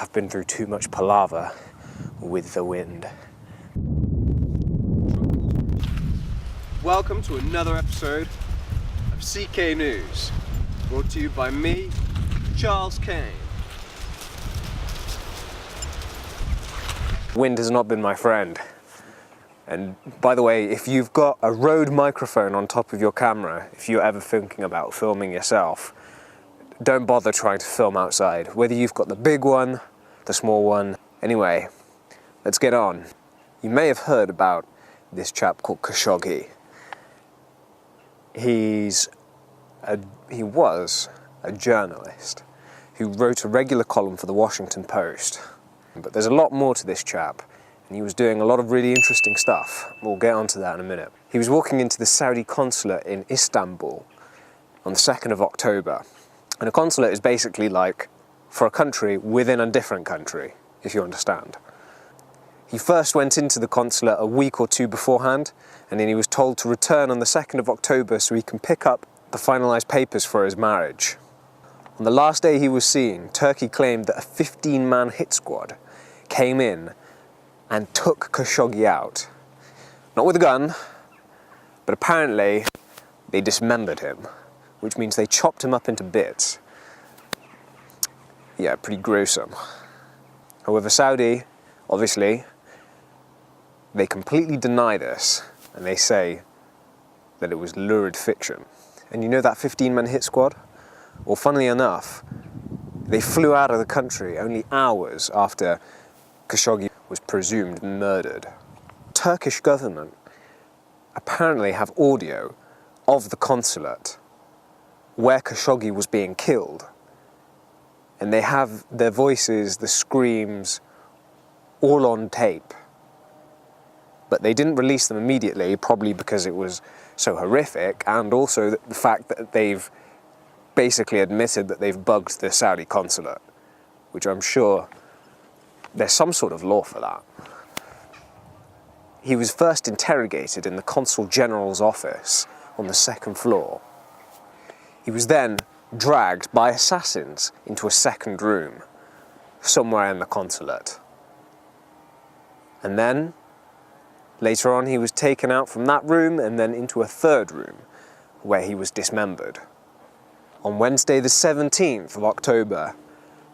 I've been through too much palaver with the wind. Welcome to another episode of CK News, brought to you by me, Charles Kane. Wind has not been my friend. And by the way, if you've got a Rode microphone on top of your camera, if you're ever thinking about filming yourself, don't bother trying to film outside. Whether you've got the big one, the small one. Anyway, let's get on. You may have heard about this chap called Khashoggi. He was a journalist who wrote a regular column for the Washington Post. But there's a lot more to this chap, and he was doing a lot of really interesting stuff. We'll get onto that in a minute. He was walking into the Saudi consulate in Istanbul on the 2nd of October. And a consulate is basically like for a country within a different country, if you understand. He first went into the consulate a week or two beforehand, and then he was told to return on the 2nd of October so he can pick up the finalised papers for his marriage. On the last day he was seen, Turkey claimed that a 15-man hit squad came in and took Khashoggi out. Not with a gun, but apparently they dismembered him, which means they chopped him up into bits. Yeah, pretty gruesome. However, Saudi, obviously, they completely deny this, and they say that it was lurid fiction. And you know that 15-man hit squad? Well, funnily enough, they flew out of the country only hours after Khashoggi was presumed murdered. Turkish government apparently have audio of the consulate where Khashoggi was being killed. And they have their voices, the screams, all on tape. But they didn't release them immediately, probably because it was so horrific, and also the fact that they've basically admitted that they've bugged the Saudi consulate, which I'm sure there's some sort of law for that. He was first interrogated in the Consul General's office on the 2nd floor. He was then dragged by assassins into a second room, somewhere in the consulate. And then, later on, he was taken out from that room and then into a third room, where he was dismembered. On Wednesday the 17th of October,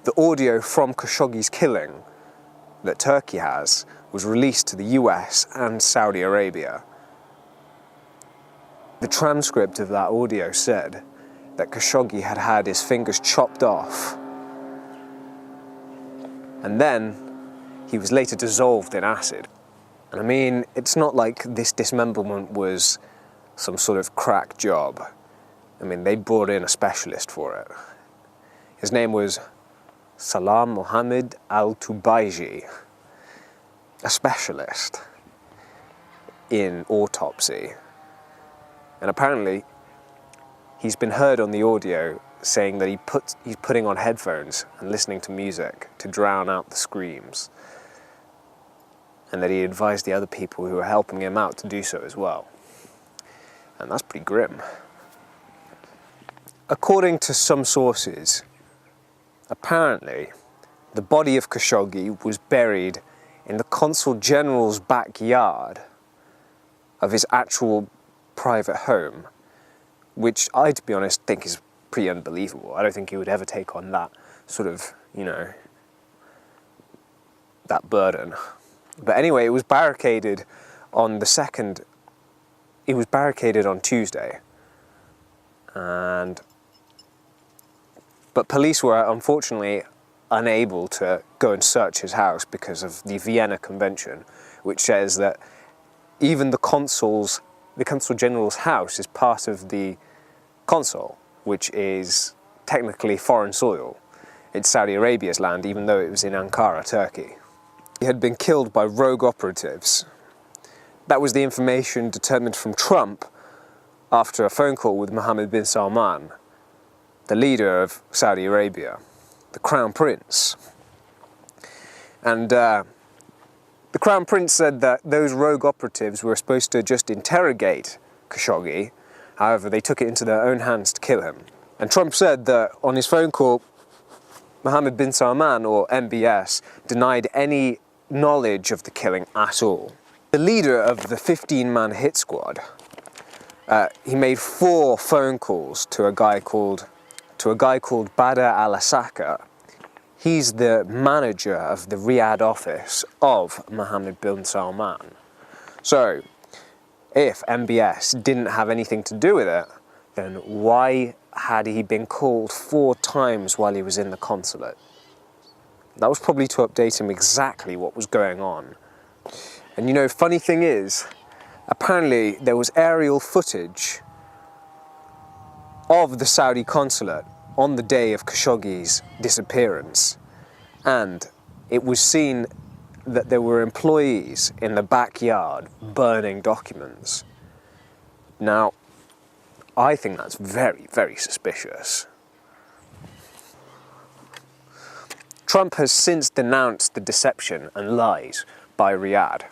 the audio from Khashoggi's killing that Turkey has was released to the US and Saudi Arabia. The transcript of that audio said that Khashoggi had had his fingers chopped off, and then he was later dissolved in acid. And I mean, it's not like this dismemberment was some sort of crack job. I mean, they brought in a specialist for it. His name was Salam Mohammed Al-Tubaiji, a specialist in autopsy. And apparently, he's been heard on the audio saying that he's putting on headphones and listening to music to drown out the screams. And that he advised the other people who were helping him out to do so as well. And that's pretty grim. According to some sources, apparently, the body of Khashoggi was buried in the Consul General's backyard of his actual private home, which I, to be honest, think is pretty unbelievable. I don't think he would ever take on that sort of, that burden. But anyway, it was barricaded on the 2nd. It was barricaded on Tuesday. But police were unfortunately unable to go and search his house because of the Vienna Convention, which says that even the Consul General's house is part of the consul, which is technically foreign soil. It's Saudi Arabia's land, even though it was in Ankara, Turkey. He had been killed by rogue operatives. That was the information determined from Trump after a phone call with Mohammed bin Salman, the leader of Saudi Arabia, the Crown Prince. And the Crown Prince said that those rogue operatives were supposed to just interrogate Khashoggi. However, they took it into their own hands to kill him. And Trump said that on his phone call Mohammed bin Salman, or MBS, denied any knowledge of the killing at all. The leader of the 15-man hit squad, he made 4 phone calls to a guy called Badr al-Asaka. He's the manager of the Riyadh office of Mohammed bin Salman. So, if MBS didn't have anything to do with it, then why had he been called 4 times while he was in the consulate? That was probably to update him exactly what was going on. And you know, funny thing is, apparently there was aerial footage of the Saudi consulate on the day of Khashoggi's disappearance, and it was seen that there were employees in the backyard burning documents. Now, I think that's very, very suspicious. Trump has since denounced the deception and lies by Riyadh.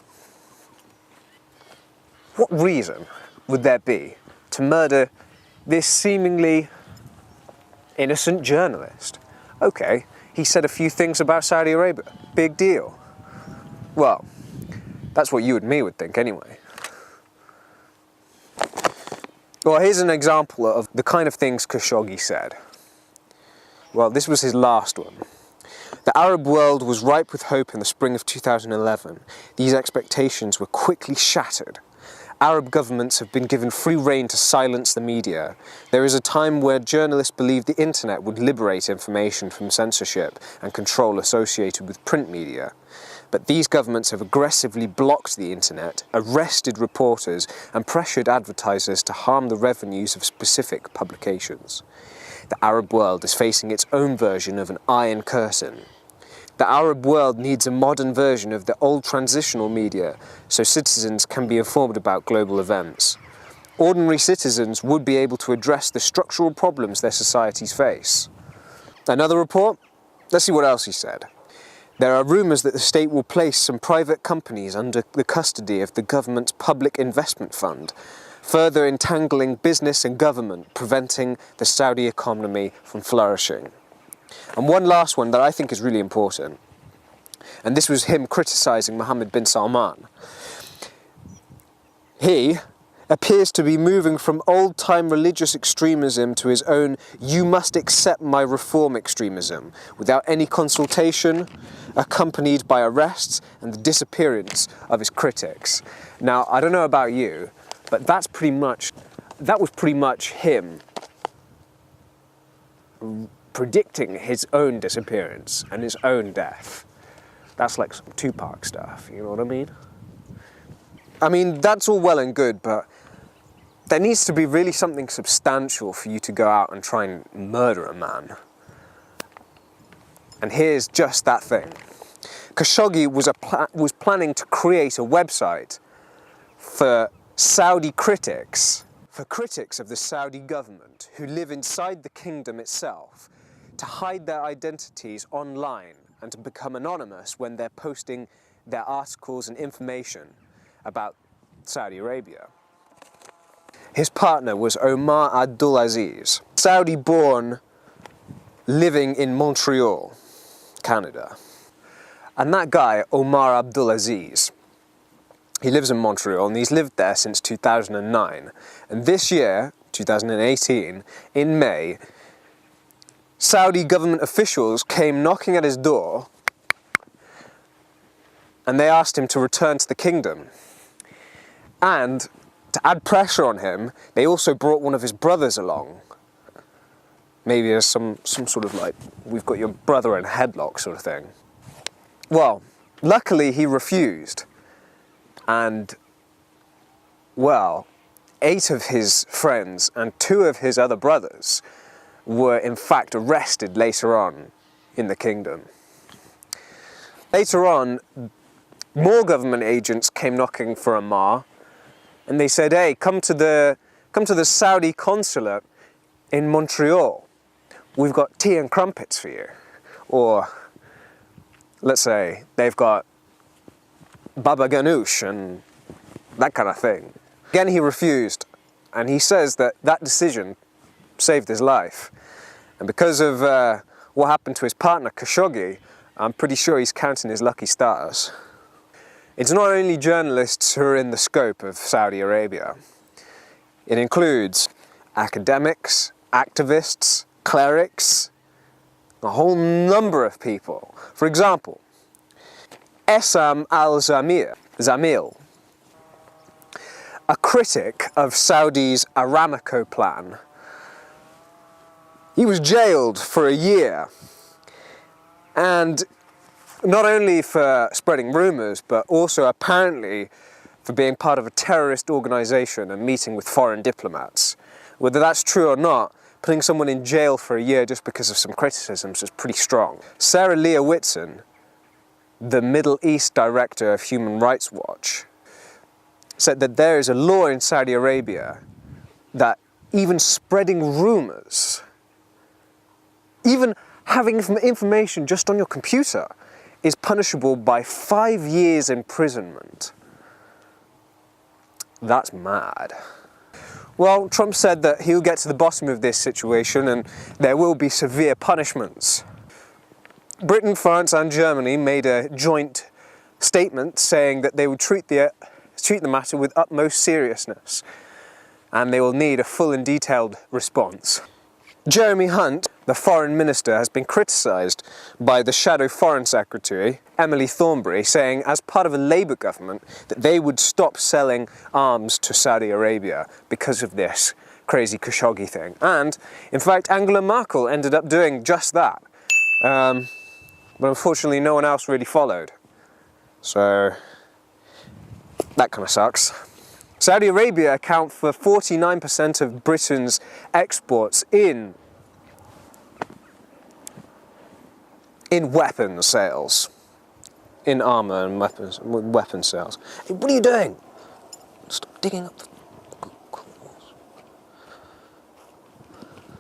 What reason would there be to murder this seemingly innocent journalist? Okay, he said a few things about Saudi Arabia. Big deal. Well, that's what you and me would think anyway. Well, here's an example of the kind of things Khashoggi said. Well, this was his last one. The Arab world was ripe with hope in the spring of 2011. These expectations were quickly shattered. Arab governments have been given free rein to silence the media. There is a time where journalists believed the internet would liberate information from censorship and control associated with print media. But these governments have aggressively blocked the internet, arrested reporters, and pressured advertisers to harm the revenues of specific publications. The Arab world is facing its own version of an iron curtain. The Arab world needs a modern version of the old transitional media, so citizens can be informed about global events. Ordinary citizens would be able to address the structural problems their societies face. Another report? Let's see what else he said. There are rumours that the state will place some private companies under the custody of the government's public investment fund, further entangling business and government, preventing the Saudi economy from flourishing. And one last one that I think is really important, and this was him criticising Mohammed bin Salman. He appears to be moving from old-time religious extremism to his own "you must accept my reform" extremism, without any consultation, accompanied by arrests and the disappearance of his critics. Now, I don't know about you, but that was pretty much him predicting his own disappearance and his own death. That's like some Tupac stuff, you know what I mean? I mean, that's all well and good, but there needs to be really something substantial for you to go out and try and murder a man. And here's just that thing. Khashoggi was planning to create a website for Saudi critics, for critics of the Saudi government who live inside the kingdom itself, to hide their identities online and to become anonymous when they're posting their articles and information about Saudi Arabia. His partner was Omar Abdulaziz, Saudi-born, living in Montreal, Canada. And that guy, Omar Abdulaziz, he lives in Montreal and he's lived there since 2009. And this year, 2018, in May, Saudi government officials came knocking at his door and they asked him to return to the kingdom. And to add pressure on him, they also brought one of his brothers along. Maybe as some sort of like, we've got your brother in a headlock sort of thing. Well, luckily he refused. And, well, 8 of his friends and 2 of his other brothers were in fact arrested later on in the kingdom. Later on, more government agents came knocking for Omar, and they said, "Hey, come to the Saudi consulate in Montreal. We've got tea and crumpets for you." Or, let's say, they've got baba ganoush and that kind of thing. Again, he refused, and he says that decision saved his life. And because of what happened to his partner Khashoggi, I'm pretty sure he's counting his lucky stars. It's not only journalists who are in the scope of Saudi Arabia. It includes academics, activists, clerics, a whole number of people. For example, Essam al-Zamil, a critic of Saudi's Aramco plan. He was jailed for a year, and not only for spreading rumours, but also apparently for being part of a terrorist organisation and meeting with foreign diplomats. Whether that's true or not, putting someone in jail for a year just because of some criticisms is pretty strong. Sarah Leah Whitson, the Middle East director of Human Rights Watch, said that there is a law in Saudi Arabia that even spreading rumours, even having information just on your computer, is punishable by 5 years imprisonment. That's mad. Well, Trump said that he'll get to the bottom of this situation and there will be severe punishments. Britain, France and Germany made a joint statement saying that they would treat the matter with utmost seriousness and they will need a full and detailed response. Jeremy Hunt, the foreign minister, has been criticised by the shadow foreign secretary, Emily Thornberry, saying as part of a Labour government that they would stop selling arms to Saudi Arabia because of this crazy Khashoggi thing. And, in fact, Angela Merkel ended up doing just that. But unfortunately, no one else really followed. So, that kind of sucks. Saudi Arabia account for 49% of Britain's exports in weapons sales, in armour and weapon sales. Hey, what are you doing? Stop digging up the coals.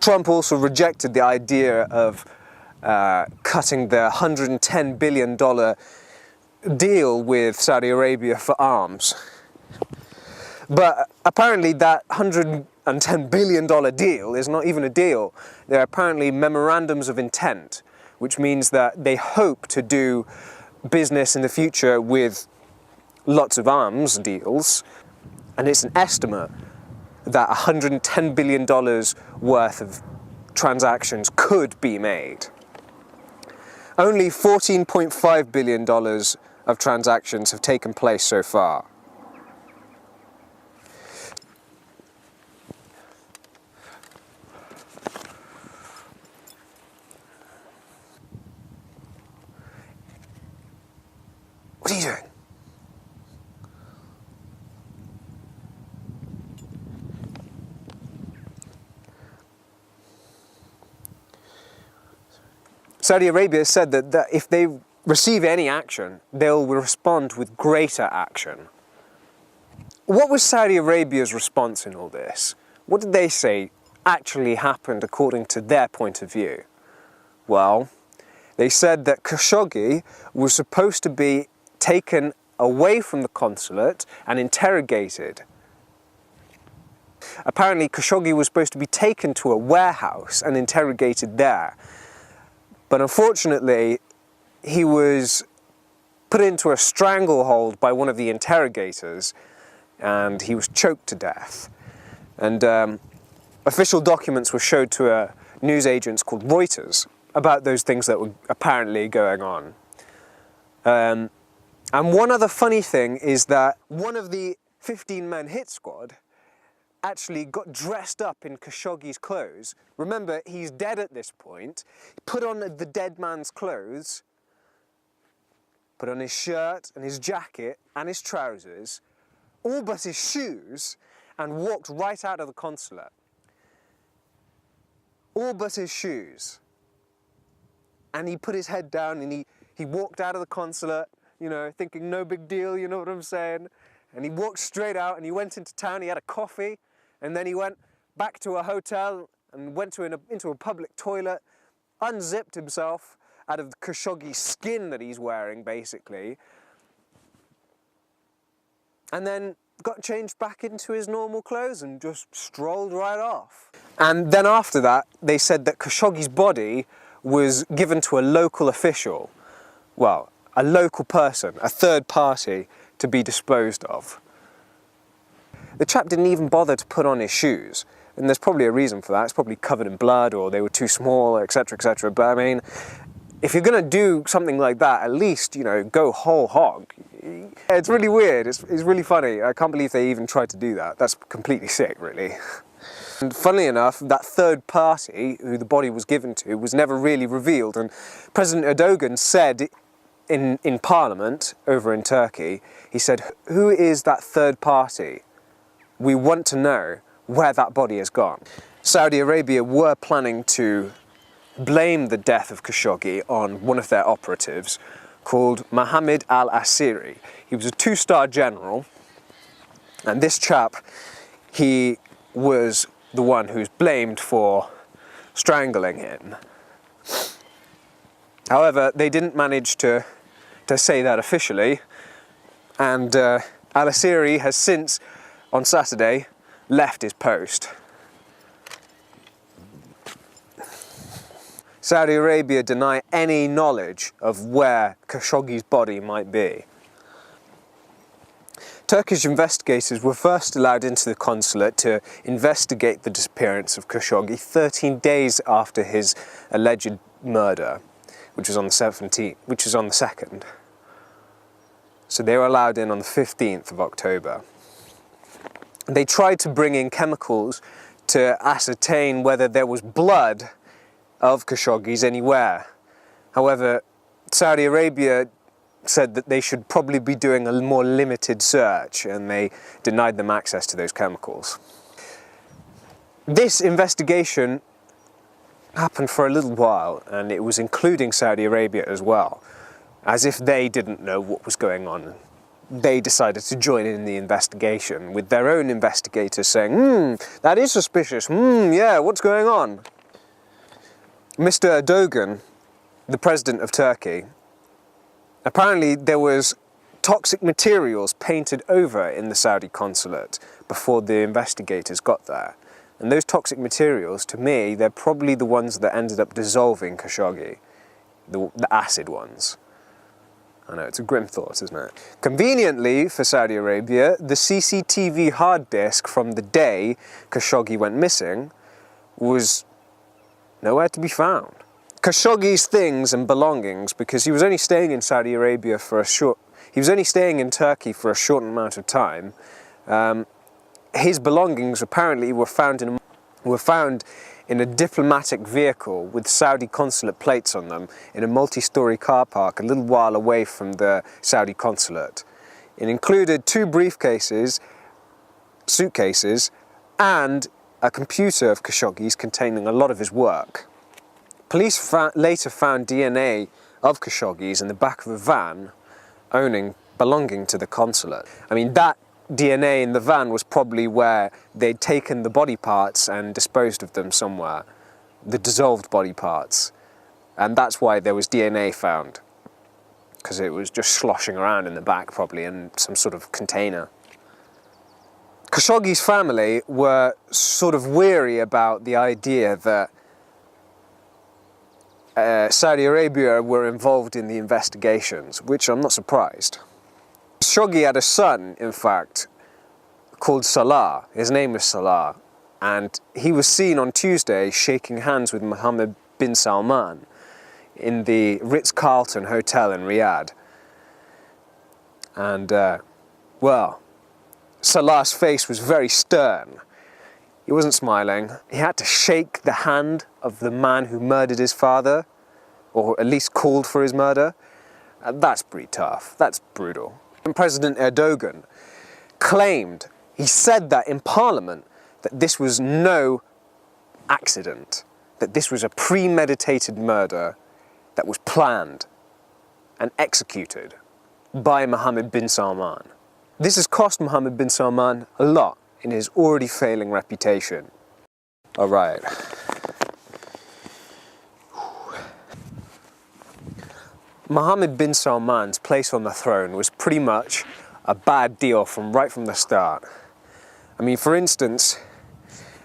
Trump also rejected the idea of cutting the $110 billion deal with Saudi Arabia for arms. But apparently that $110 billion deal is not even a deal. They're apparently memorandums of intent, which means that they hope to do business in the future with lots of arms deals. And it's an estimate that $110 billion worth of transactions could be made. Only $14.5 billion of transactions have taken place so far. What are you doing? Saudi Arabia said that if they receive any action, they'll respond with greater action. What was Saudi Arabia's response in all this? What did they say actually happened according to their point of view? Well, they said that Khashoggi was supposed to be taken away from the consulate and interrogated. Apparently, Khashoggi was supposed to be taken to a warehouse and interrogated there. But unfortunately, he was put into a stranglehold by one of the interrogators and he was choked to death. And official documents were showed to news agents called Reuters about those things that were apparently going on. And one other funny thing is that one of the 15-man hit squad actually got dressed up in Khashoggi's clothes. Remember, he's dead at this point. He put on the dead man's clothes, put on his shirt and his jacket and his trousers, all but his shoes, and walked right out of the consulate. All but his shoes. And he put his head down and he walked out of the consulate, you know, thinking no big deal, you know what I'm saying? And he walked straight out and he went into town, he had a coffee, and then he went back to a hotel and went into a public toilet, unzipped himself out of the Khashoggi skin that he's wearing, basically, and then got changed back into his normal clothes and just strolled right off. And then after that, they said that Khashoggi's body was given to a local official, well, a local person, a third party, to be disposed of. The chap didn't even bother to put on his shoes, and there's probably a reason for that. It's probably covered in blood, or they were too small, etc., etc. But I mean, if you're going to do something like that, at least, you know, go whole hog. It's really weird. It's really funny. I can't believe they even tried to do that. That's completely sick, really. And funnily enough, that third party who the body was given to was never really revealed. And President Erdogan said in Parliament over in Turkey, he said, "Who is that third party? We want to know where that body has gone." Saudi Arabia were planning to blame the death of Khashoggi on one of their operatives called Mohammed al-Asiri. He was a 2-star general, and this chap, he was the one who's blamed for strangling him. However, they didn't manage to say that officially, and al-Asiri has since, on Saturday, left his post. Saudi Arabia deny any knowledge of where Khashoggi's body might be. Turkish investigators were first allowed into the consulate to investigate the disappearance of Khashoggi 13 days after his alleged murder, which was on the 2nd. So they were allowed in on the 15th of October. They tried to bring in chemicals to ascertain whether there was blood of Khashoggi's anywhere. However, Saudi Arabia said that they should probably be doing a more limited search, and they denied them access to those chemicals. This investigation happened for a little while, and it was including Saudi Arabia as well, as if they didn't know what was going on. They decided to join in the investigation with their own investigators saying, that is suspicious, yeah, what's going on? Mr. Erdogan, the president of Turkey, apparently there was toxic materials painted over in the Saudi consulate before the investigators got there. And those toxic materials, to me, they're probably the ones that ended up dissolving Khashoggi, the acid ones. I know, it's a grim thought, isn't it? Conveniently for Saudi Arabia, the CCTV hard disk from the day Khashoggi went missing was nowhere to be found. Khashoggi's things and belongings, because he was only staying in Saudi Arabia for he was only staying in Turkey for a short amount of time. His belongings apparently were found in a diplomatic vehicle with Saudi consulate plates on them in a multi-story car park a little while away from the Saudi consulate. It included 2 briefcases, suitcases, and a computer of Khashoggi's containing a lot of his work. Police later found DNA of Khashoggi's in the back of a van belonging to the consulate. I mean, that DNA in the van was probably where they'd taken the body parts and disposed of them somewhere, the dissolved body parts. And that's why there was DNA found, because it was just sloshing around in the back probably in some sort of container. Khashoggi's family were sort of weary about the idea that Saudi Arabia were involved in the investigations, which I'm not surprised. Khashoggi had a son, in fact, called Salah. His name was Salah, and he was seen on Tuesday shaking hands with Mohammed bin Salman in the Ritz-Carlton Hotel in Riyadh. And, well, Salah's face was very stern. He wasn't smiling. He had to shake the hand of the man who murdered his father, or at least called for his murder. That's pretty tough. That's brutal. And President Erdogan claimed, he said that in Parliament, that this was no accident, that this was a premeditated murder that was planned and executed by Mohammed bin Salman. This has cost Mohammed bin Salman a lot in his already failing reputation. All right. Mohammed bin Salman's place on the throne was pretty much a bad deal right from the start. I mean, for instance,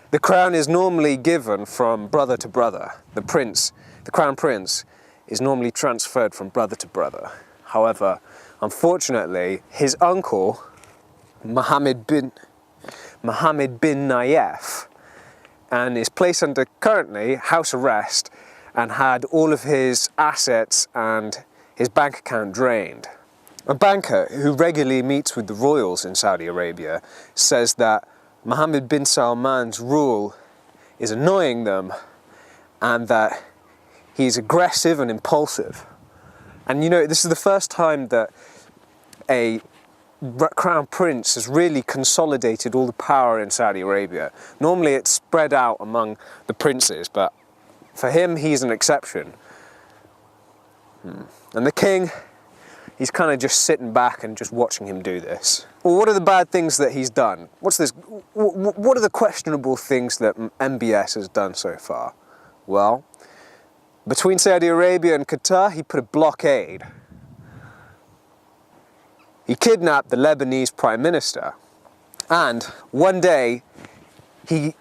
the crown is normally given from brother to brother. The prince the crown prince is normally transferred from brother to brother. However, unfortunately, his uncle, Mohammed bin Nayef, and is placed under currently house arrest and had all of his assets and his bank account drained. A banker who regularly meets with the royals in Saudi Arabia says that Mohammed bin Salman's rule is annoying them and that he's aggressive and impulsive. And you know, this is the first time that a crown prince has really consolidated all the power in Saudi Arabia. Normally it's spread out among the princes, but for him, he's an exception. And the king, he's kind of just sitting back and just watching him do this. Well, what are the bad things that he's done? What are the questionable things that MBS has done so far? Well, between Saudi Arabia and Qatar, he put a blockade. He kidnapped the Lebanese prime minister. And one day, he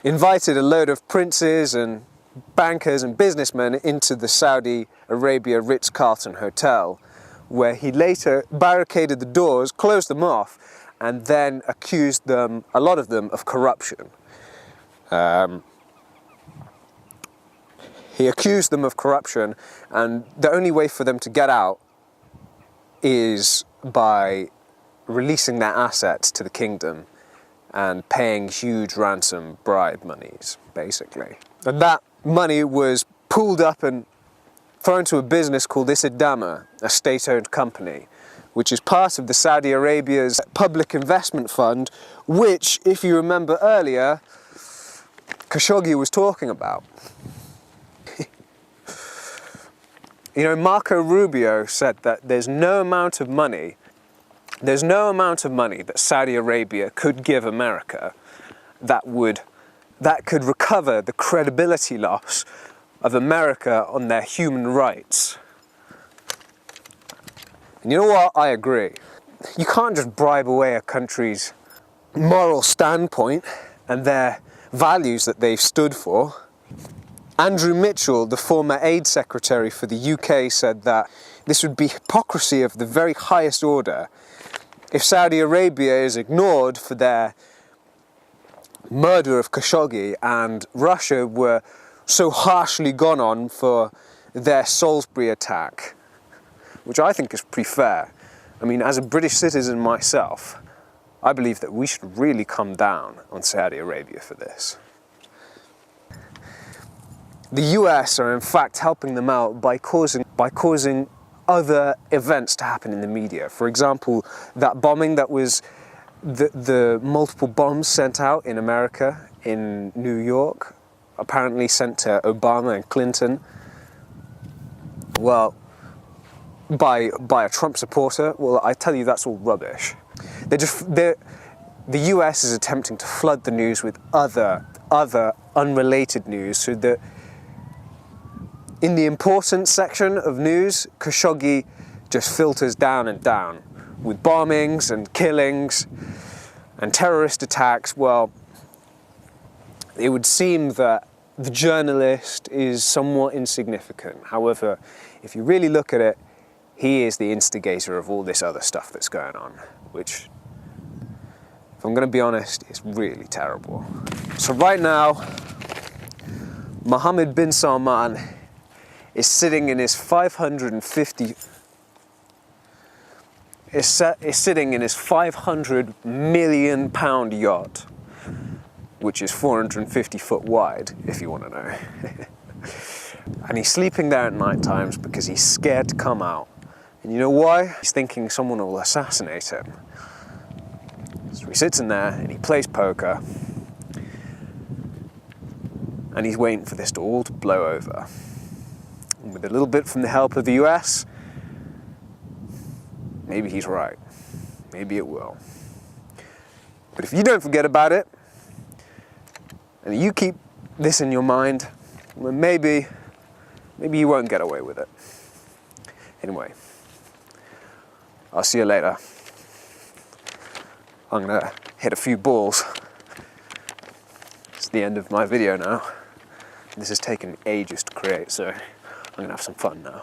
invited a load of princes and bankers and businessmen into the Saudi Arabia Ritz-Carlton Hotel, where he later barricaded the doors, closed them off, and then accused them, a lot of them, of corruption. He accused them of corruption, and the only way for them to get out is by releasing their assets to the kingdom and paying huge ransom bribe monies, basically. And that money was pooled up and thrown to a business called Isidama, a state-owned company, which is part of the Saudi Arabia's public investment fund, which, if you remember earlier, Khashoggi was talking about. You know, Marco Rubio said that there's no amount of money that Saudi Arabia could give America that could recover the credibility loss of America on their human rights. And you know what? I agree. You can't just bribe away a country's moral standpoint and their values that they've stood for. Andrew Mitchell, the former aid secretary for the UK, said that this would be hypocrisy of the very highest order if Saudi Arabia is ignored for their murder of Khashoggi and Russia were so harshly gone on for their Salisbury attack, which I think is pretty fair. I mean, as a British citizen myself, I believe that we should really come down on Saudi Arabia for this. The US are in fact helping them out by causing other events to happen in the media. For example, that bombing that was the multiple bombs sent out in America, in New York, apparently sent to Obama and Clinton. Well, by a Trump supporter. Well, I tell you, that's all rubbish. The US is attempting to flood the news with other unrelated news, so that in the important section of news, Khashoggi just filters down and down with bombings and killings and terrorist attacks. Well, it would seem that the journalist is somewhat insignificant. However, if you really look at it, he is the instigator of all this other stuff that's going on, which, if I'm going to be honest, is really terrible. So right now, Mohammed bin Salman is sitting in his 500 million pound yacht, which is 450 foot wide, if you want to know. And he's sleeping there at night times because he's scared to come out. And you know why? He's thinking someone will assassinate him. So he sits in there and he plays poker. And he's waiting for this all to blow over. And with a little bit from the help of the US, maybe he's right. Maybe it will. But if you don't forget about it, and you keep this in your mind, well, maybe you won't get away with it. Anyway, I'll see you later. I'm gonna hit a few balls. It's the end of my video now. This has taken ages to create, so I'm gonna have some fun now.